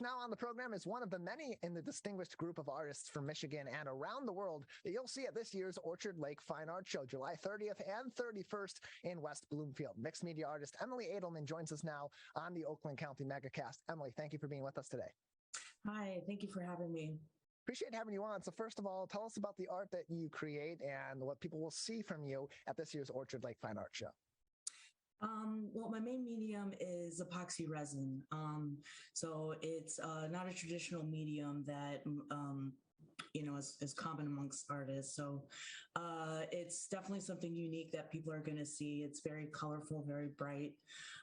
guest now on the program is one of the many in the distinguished group of artists from Michigan and around the world that you'll see at this year's Orchard Lake Fine Art Show, July 30th and 31st in West Bloomfield. Mixed media artist Emily Adelman joins us now on the Oakland County Megacast. Emily, thank you for being with us today. Hi, thank you for having me. Appreciate having you on. So first of all, tell us about the art that you create and what people will see from you at this year's Orchard Lake Fine Art Show. Well, my main medium is epoxy resin. So it's not a traditional medium that, is common amongst artists. So it's definitely something unique that people are going to see. It's very colorful, very bright.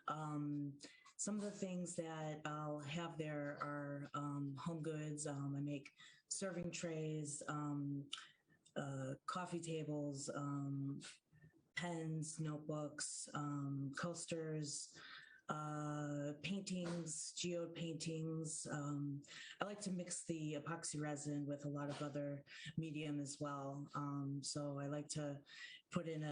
Some of the things that I'll have there are home goods. I make serving trays, coffee tables, pens, notebooks, coasters, paintings, geode paintings. I like to mix the epoxy resin with a lot of other medium as well. So I like to put in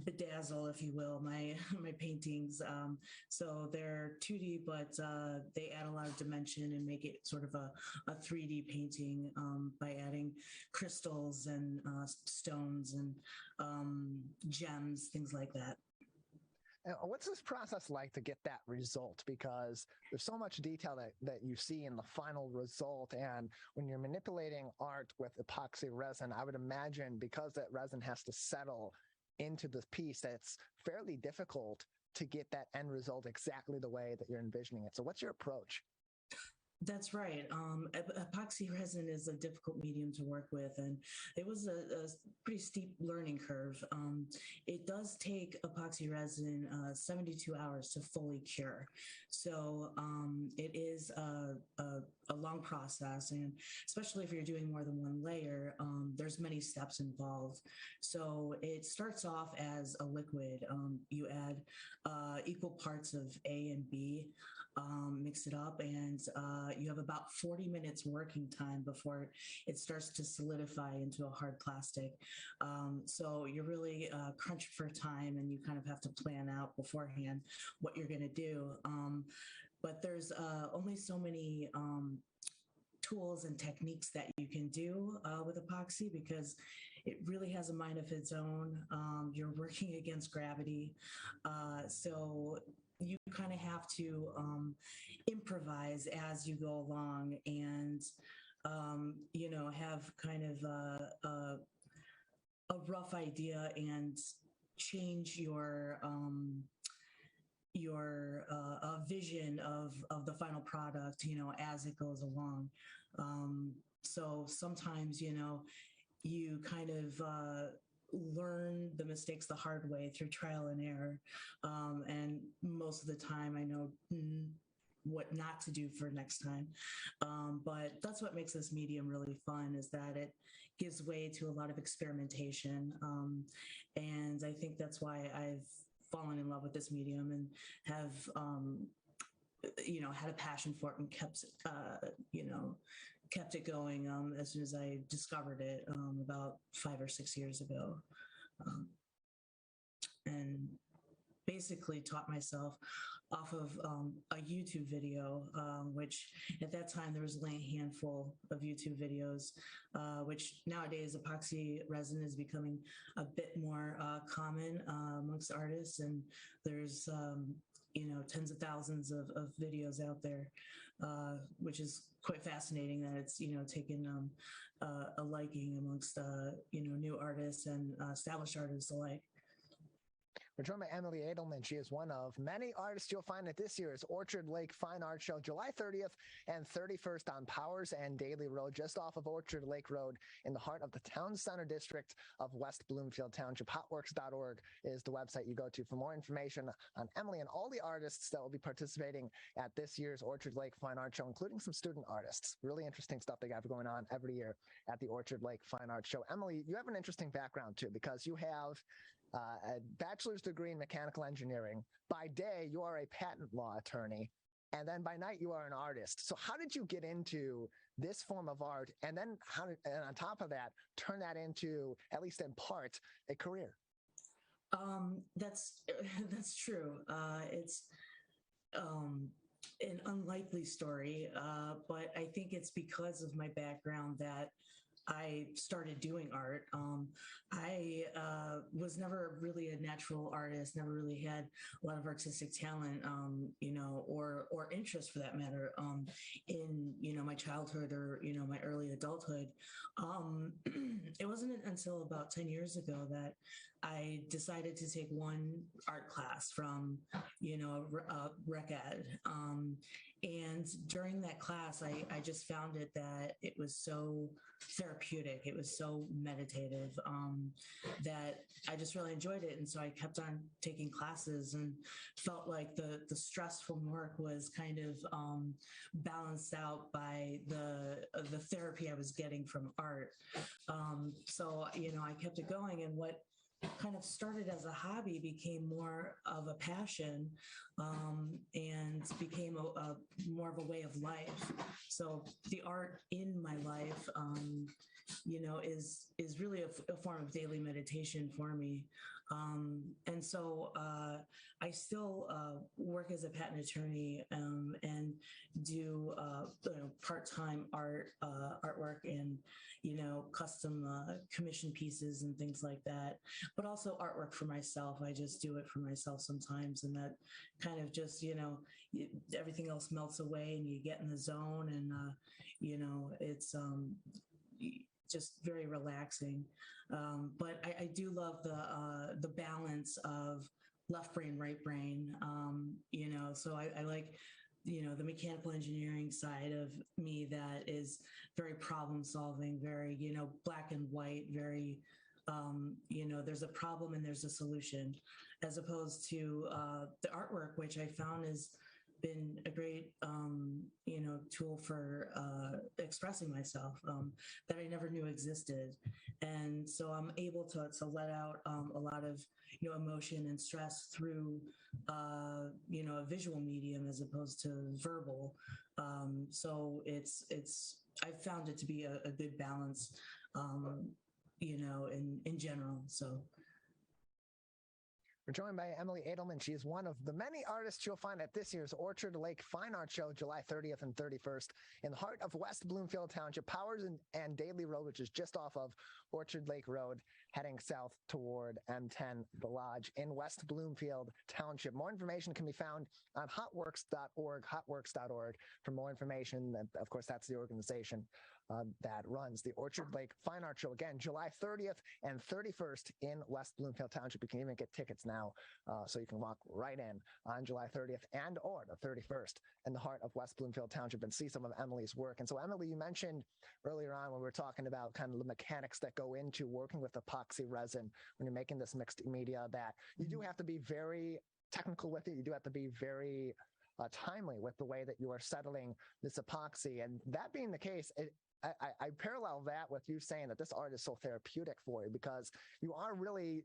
bedazzle, if you will, my paintings. So they're 2D, but they add a lot of dimension and make it sort of a 3D painting by adding crystals and stones and gems, things like that. What's this process like to get that result? Because there's so much detail that you see in the final result. And when you're manipulating art with epoxy resin, I would imagine because that resin has to settle into the piece, that's fairly difficult to get that end result exactly the way that you're envisioning it. So what's your approach? That's right. Epoxy resin is a difficult medium to work with, and it was a pretty steep learning curve. It does take epoxy resin 72 hours to fully cure. So it is a long process, and especially if you're doing more than one layer, there's many steps involved. So it starts off as a liquid. You add equal parts of A and B, mix it up, and you have about 40 minutes working time before it starts to solidify into a hard plastic. So you're really crunched for time, and you kind of have to plan out beforehand what you're going to do. But there's only so many tools and techniques that you can do with epoxy, because it really has a mind of its own. You're working against gravity. So you kind of have to improvise as you go along, and have kind of a rough idea and change your vision of the final product, as it goes along. So sometimes, you kind of learn the mistakes the hard way through trial and error. And most of the time I know what not to do for next time. But that's what makes this medium really fun, is that it gives way to a lot of experimentation. And I think that's why I've fallen in love with this medium and have, had a passion for it and kept it going as soon as I discovered it about 5 or 6 years ago. And basically taught myself off of a YouTube video, which at that time there was only a handful of YouTube videos, which nowadays epoxy resin is becoming a bit more common amongst artists, and there's tens of thousands of videos out there, which is quite fascinating that it's taken a liking amongst new artists and established artists alike. We're joined by Emily Adelman. She is one of many artists you'll find at this year's Orchard Lake Fine Art Show, July 30th and 31st on Powers and Daly Road, just off of Orchard Lake Road in the heart of the Town Center District of West Bloomfield Township. Hotworks.org is the website you go to for more information on Emily and all the artists that will be participating at this year's Orchard Lake Fine Art Show, including some student artists. Really interesting stuff they got going on every year at the Orchard Lake Fine Art Show. Emily, you have an interesting background too, because you have a bachelor's degree in mechanical engineering. By day, you are a patent law attorney, and then by night, you are an artist. So how did you get into this form of art, and then and on top of that, turn that into, at least in part, a career? That's true. an unlikely story, but I think it's because of my background that I started doing art. I was never really a natural artist, never really had a lot of artistic talent, or interest for that matter, in, my childhood or, my early adulthood. It wasn't until about 10 years ago that I decided to take one art class from, rec ed. And during that class, I just found it that it was so therapeutic. It was so meditative, that I just really enjoyed it. And so I kept on taking classes and felt like the stress from work was kind of balanced out by the therapy I was getting from art. So, I kept it going, and what kind of started as a hobby became more of a passion, and became a more of a way of life. So the art in my life, is really a form of daily meditation for me. And so I still work as a patent attorney, and do part-time artwork and custom commission pieces and things like that, but also artwork for myself. I just do it for myself sometimes, and that kind of just everything else melts away and you get in the zone, and it's just very relaxing. But I do love the balance of left brain, right brain. So I like the mechanical engineering side of me that is very problem solving, very black and white, very there's a problem and there's a solution, as opposed to the artwork, which I found has been a great tool for expressing myself, that I never knew existed. And so I'm able to let out a lot of emotion and stress through a visual medium as opposed to verbal. So I've found it to be a good balance, in general. So. We're joined by Emily Adelman. She is one of the many artists you'll find at this year's Orchard Lake Fine Art Show, July 30th and 31st, in the heart of West Bloomfield Township, Powers and Daly Road, which is just off of Orchard Lake Road, heading south toward M10, the Lodge, in West Bloomfield Township. More information can be found on hotworks.org. For more information, of course, that's the organization that runs the Orchard Lake Fine Art Show. Again, July 30th and 31st in West Bloomfield Township. You can even get tickets now, so you can walk right in on July 30th and or the 31st in the heart of West Bloomfield Township and see some of Emily's work. And so, Emily, you mentioned earlier on when we were talking about kind of the mechanics that go into working with epoxy resin when you're making this mixed media, that you do have to be very technical with it. You do have to be very timely with the way that you are settling this epoxy. And that being the case, I parallel that with you saying that this art is so therapeutic for you, because you are really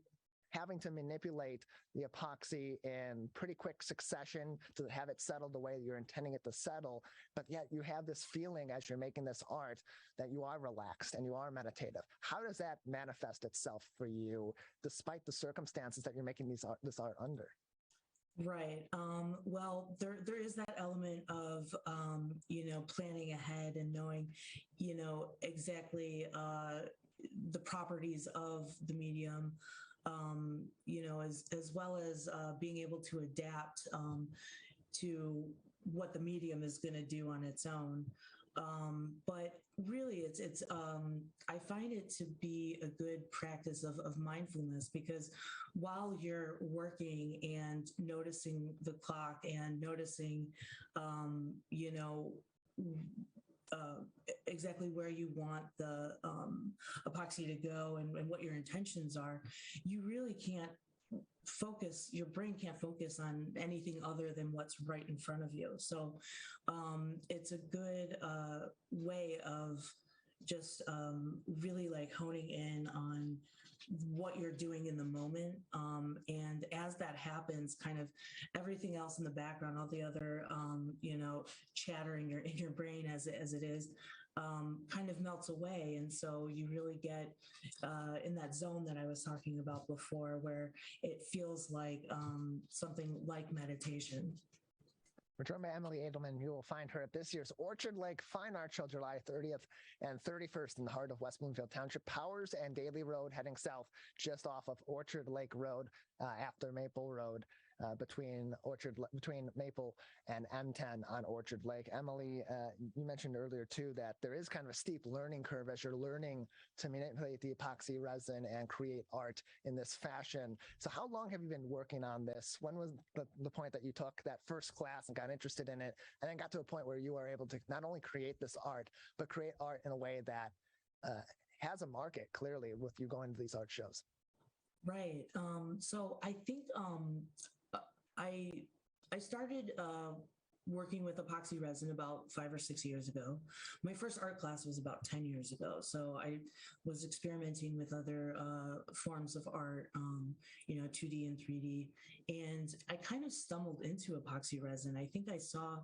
having to manipulate the epoxy in pretty quick succession to have it settled the way that you're intending it to settle. But yet you have this feeling as you're making this art that you are relaxed and you are meditative. How does that manifest itself for you, despite the circumstances that you're making this art under? Right. Well, there is that element of, planning ahead and knowing, exactly the properties of the medium, as well as being able to adapt to what the medium is going to do on its own. But really, it's I find it to be a good practice of mindfulness, because while you're working and noticing the clock and noticing, exactly where you want the epoxy to go and what your intentions are, you really can't focus, your brain can't focus on anything other than what's right in front of you. So it's a good way of just really like honing in on what you're doing in the moment. And as that happens, kind of everything else in the background, all the other, chattering in your brain as it is, kind of melts away. And so you really get in that zone that I was talking about before, where it feels like something like meditation. We're joined by Emily Adelman. You will find her at this year's Orchard Lake Fine Art Show, July 30th and 31st in the heart of West Bloomfield Township. Powers and Daly Road heading south just off of Orchard Lake Road after Maple Road. Between Maple and M10 on Orchard Lake. Emily, you mentioned earlier too that there is kind of a steep learning curve as you're learning to manipulate the epoxy resin and create art in this fashion. So how long have you been working on this? When was the point that you took that first class and got interested in it, and then got to a point where you are able to not only create this art, but create art in a way that has a market clearly with you going to these art shows? Right. So I think I started working with epoxy resin about 5 or 6 years ago. My first art class was about 10 years ago. So I was experimenting with other forms of art, 2D and 3D. And I kind of stumbled into epoxy resin. I think I saw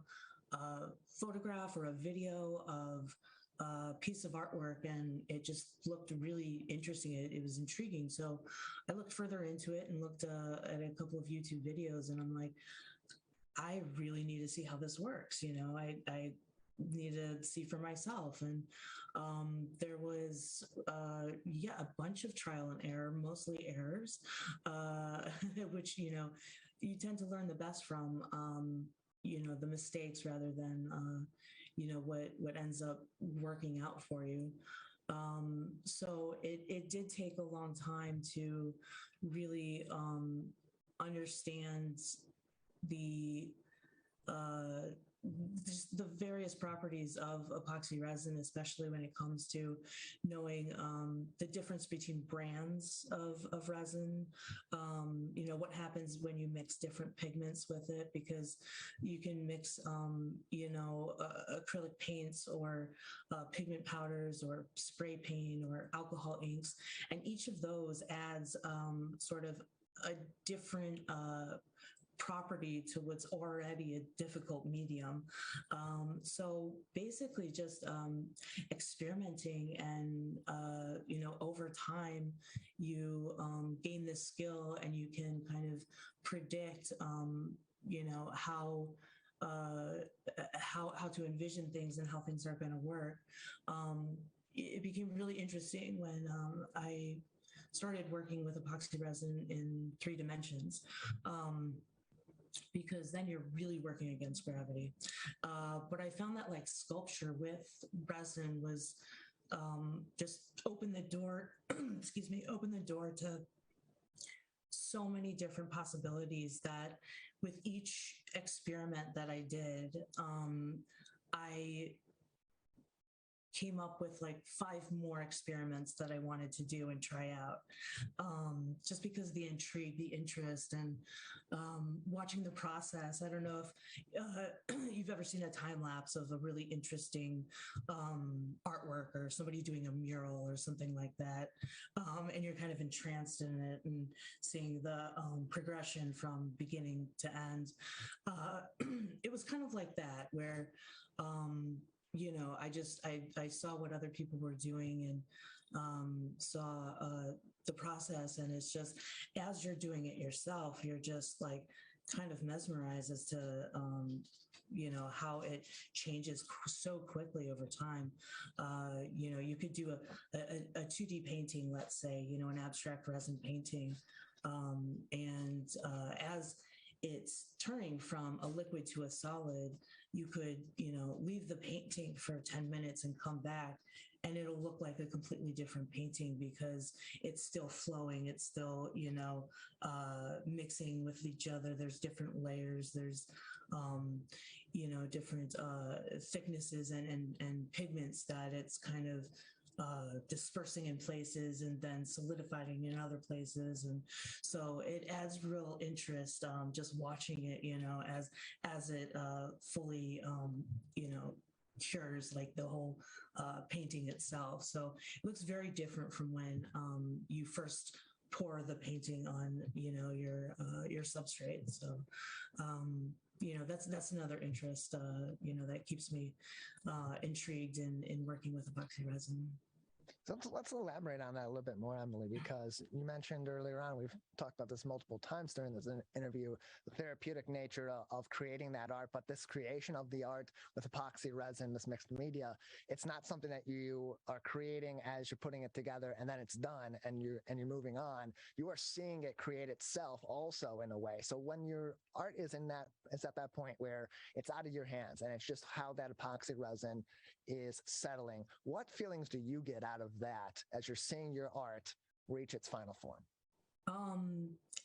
a photograph or a video of a piece of artwork, and it just looked really interesting. It was intriguing. So I looked further into it and looked at a couple of YouTube videos, and I'm like, I really need to see how this works. I need to see for myself. And there was, a bunch of trial and error, mostly errors, which, you tend to learn the best from, the mistakes rather than, what ends up working out for you. So it did take a long time to really understand the just the various properties of epoxy resin, especially when it comes to knowing the difference between brands of resin, what happens when you mix different pigments with it, because you can mix, acrylic paints or pigment powders or spray paint or alcohol inks. And each of those adds sort of a different property to what's already a difficult medium. So basically just experimenting and, over time you gain this skill and you can kind of predict, how to envision things and how things are going to work. It became really interesting when I started working with epoxy resin in 3 dimensions. Because then you're really working against gravity. But I found that like sculpture with resin was just open the door, open the door to so many different possibilities that with each experiment that I did, I came up with like 5 more experiments that I wanted to do and try out, just because the intrigue, the interest, and watching the process. I don't know if you've ever seen a time lapse of a really interesting artwork or somebody doing a mural or something like that, and you're kind of entranced in it and seeing the progression from beginning to end. It was kind of like that, where I saw what other people were doing and saw the process. And it's just, as you're doing it yourself, you're just like kind of mesmerized as to, how it changes so quickly over time. You could do a 2D painting, let's say, an abstract resin painting. And as it's turning from a liquid to a solid, you could, leave the painting for 10 minutes and come back, and it'll look like a completely different painting because it's still flowing. It's still, mixing with each other. There's different layers. There's, different thicknesses and pigments that it's kind of dispersing in places and then solidifying in other places. And so it adds real interest, just watching it, as it fully, cures like the whole painting itself. So it looks very different from when you first pour the painting on, your substrate. So, that's another interest, that keeps me intrigued in working with epoxy resin. So let's elaborate on that a little bit more, Emily, because you mentioned earlier on, we've talked about this multiple times during this interview, the therapeutic nature of creating that art, but this creation of the art with epoxy resin, this mixed media, it's not something that you are creating as you're putting it together and then it's done and you're moving on. You are seeing it create itself also in a way. So when your art is at that point where it's out of your hands and it's just how that epoxy resin is settling, what feelings do you get out of that as you're seeing your art reach its final form?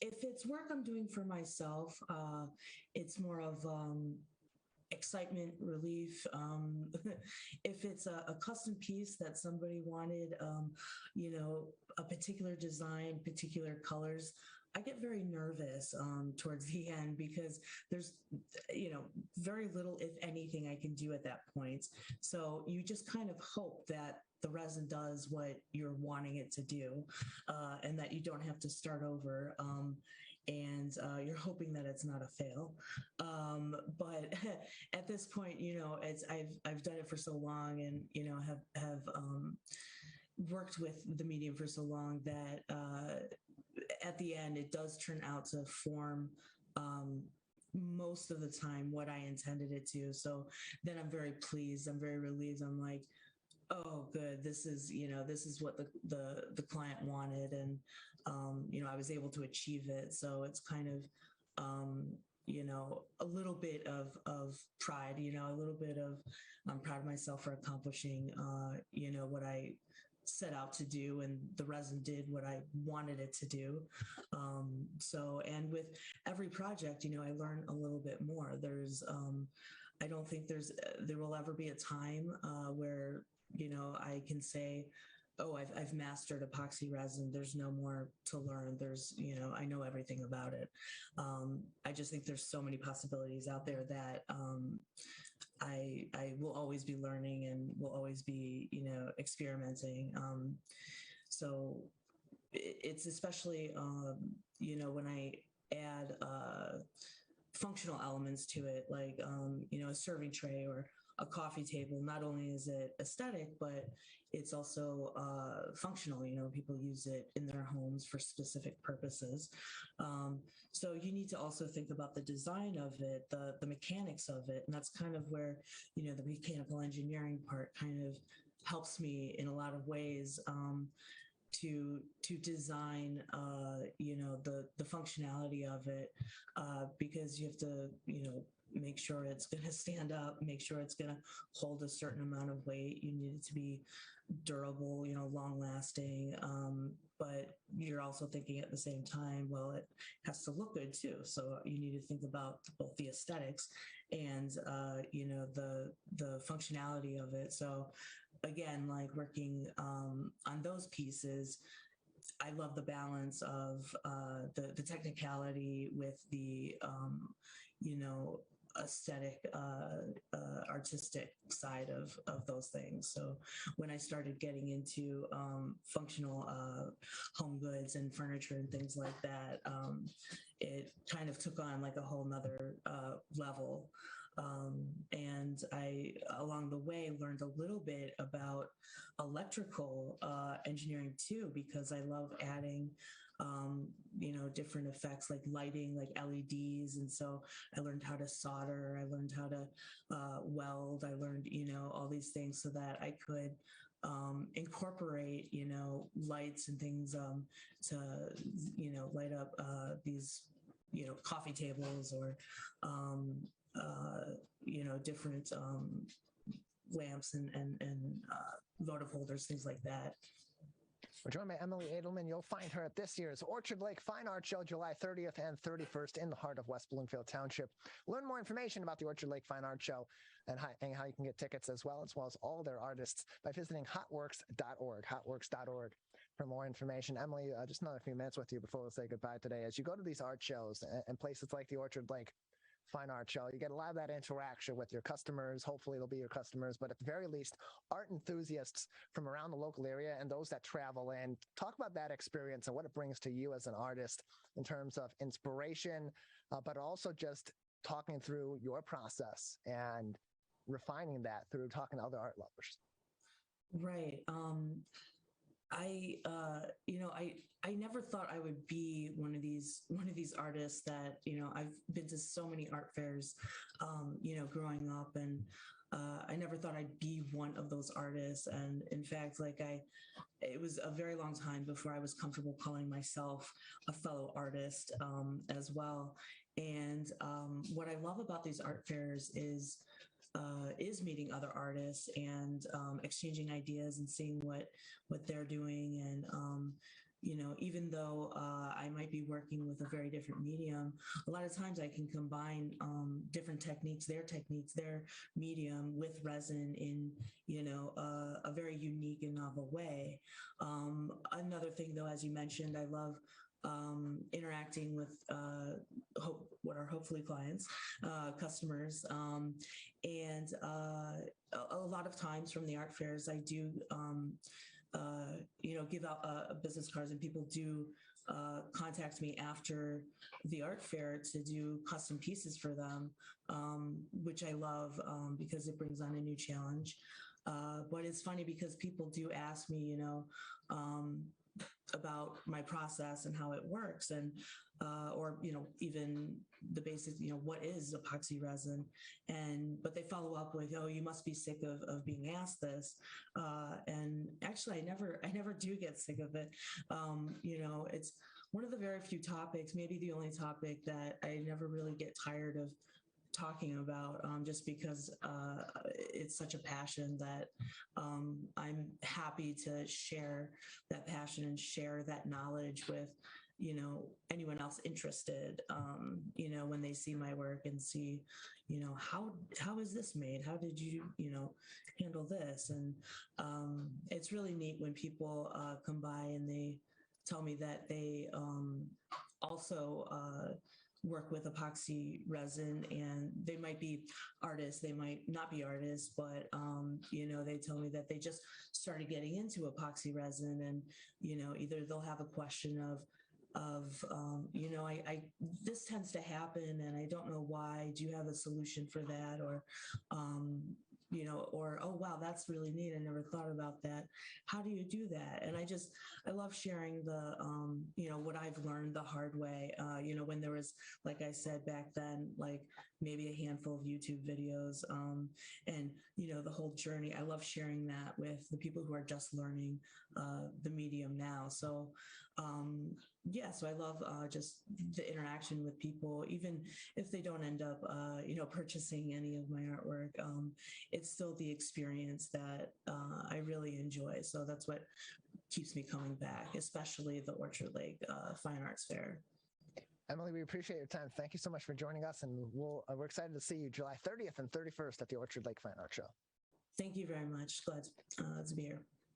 If it's work I'm doing for myself, it's more of excitement, relief. If it's a custom piece that somebody wanted, a particular design, particular colors, I get very nervous towards the end because there's, very little, if anything, I can do at that point. So you just kind of hope that the resin does what you're wanting it to do, and that you don't have to start over. And you're hoping that it's not a fail. But at this point, it's I've done it for so long, and have worked with the medium for so long that at the end it does turn out to form most of the time what I intended it to. So then I'm very pleased. I'm very relieved. I'm like, oh, good. This is what the client wanted, and I was able to achieve it. So it's kind of a little bit of pride. A little bit of I'm proud of myself for accomplishing what I set out to do, and the resin did what I wanted it to do. And with every project, I learn a little bit more. I don't think there will ever be a time where I can say, oh, I've mastered epoxy resin. There's no more to learn. I know everything about it. I just think there's so many possibilities out there that I will always be learning and will always be, experimenting. So it's especially, when I add functional elements to it, like, a serving tray or a coffee table. Not only is it aesthetic, but it's also functional. People use it in their homes for specific purposes. So you need to also think about the design of it, the mechanics of it. And that's kind of where, the mechanical engineering part kind of helps me in a lot of ways to design, the functionality of it, because you have to, make sure it's going to stand up, make sure it's going to hold a certain amount of weight. You need it to be durable, long lasting. But you're also thinking at the same time, well, it has to look good too. So you need to think about both the aesthetics and, the functionality of it. So again, like working on those pieces, I love the balance of the technicality with the, aesthetic, artistic side of those things. So when I started getting into functional home goods and furniture and things like that, it kind of took on like a whole nother level. And I, along the way, learned a little bit about electrical engineering too, because I love adding, different effects like lighting, like LEDs. And so I learned how to solder, I learned how to weld, I learned, all these things so that I could incorporate, lights and things to, light up these, coffee tables or, different lamps and votive holders, things like that. We're joined by Emily Adelman. You'll find her at this year's Orchard Lake Fine Art Show, July 30th and 31st in the heart of West Bloomfield Township. Learn more information about the Orchard Lake Fine Art Show and how you can get tickets as well as all their artists by visiting hotworks.org for more information. Emily, just another few minutes with you before we'll say goodbye today. As you go to these art shows and places like the Orchard Lake Fine Art Show, you get a lot of that interaction with your customers. Hopefully they'll be your customers, but at the very least, art enthusiasts from around the local area and those that travel in. Talk about that experience and what it brings to you as an artist in terms of inspiration, but also just talking through your process and refining that through talking to other art lovers. Right. I never thought I would be one of these artists that, I've been to so many art fairs, growing up, and I never thought I'd be one of those artists. And in fact, it was a very long time before I was comfortable calling myself a fellow artist, as well. And what I love about these art fairs is meeting other artists and exchanging ideas and seeing what they're doing. And even though I might be working with a very different medium, a lot of times I can combine different techniques, their medium with resin in, a very unique and novel way. Another thing, though, as you mentioned, I love interacting with what are hopefully clients, customers, and a lot of times from the art fairs, I do, give out business cards, and people do contact me after the art fair to do custom pieces for them, which I love because it brings on a new challenge. But it's funny because people do ask me, about my process and how it works, and or even the basics, what is epoxy resin, but they follow up with, oh, you must be sick of being asked this, and actually I never do get sick of it. It's one of the very few topics, maybe the only topic, that I never really get tired of talking about, just because it's such a passion that I'm happy to share that passion and share that knowledge with anyone else interested, when they see my work and see how is this made, how did you handle this. And it's really neat when people come by and they tell me that they also work with epoxy resin, and they might be artists, they might not be artists, but they tell me that they just started getting into epoxy resin, and either they'll have a question of I this tends to happen and I don't know why, do you have a solution for that, or or, oh wow, that's really neat, I never thought about that, how do you do that? And I love sharing the what I've learned the hard way, when there was, like I said back then, like maybe a handful of YouTube videos, and the whole journey. I love sharing that with the people who are just learning the medium now. So so I love just the interaction with people, even if they don't end up purchasing any of my artwork. It's still the experience that I really enjoy. So that's what keeps me coming back, especially the Orchard Lake Fine Arts Fair. Emily, we appreciate your time. Thank you so much for joining us, and we're excited to see you July 30th and 31st at the Orchard Lake Fine Art Show. Thank you very much. Glad to be here.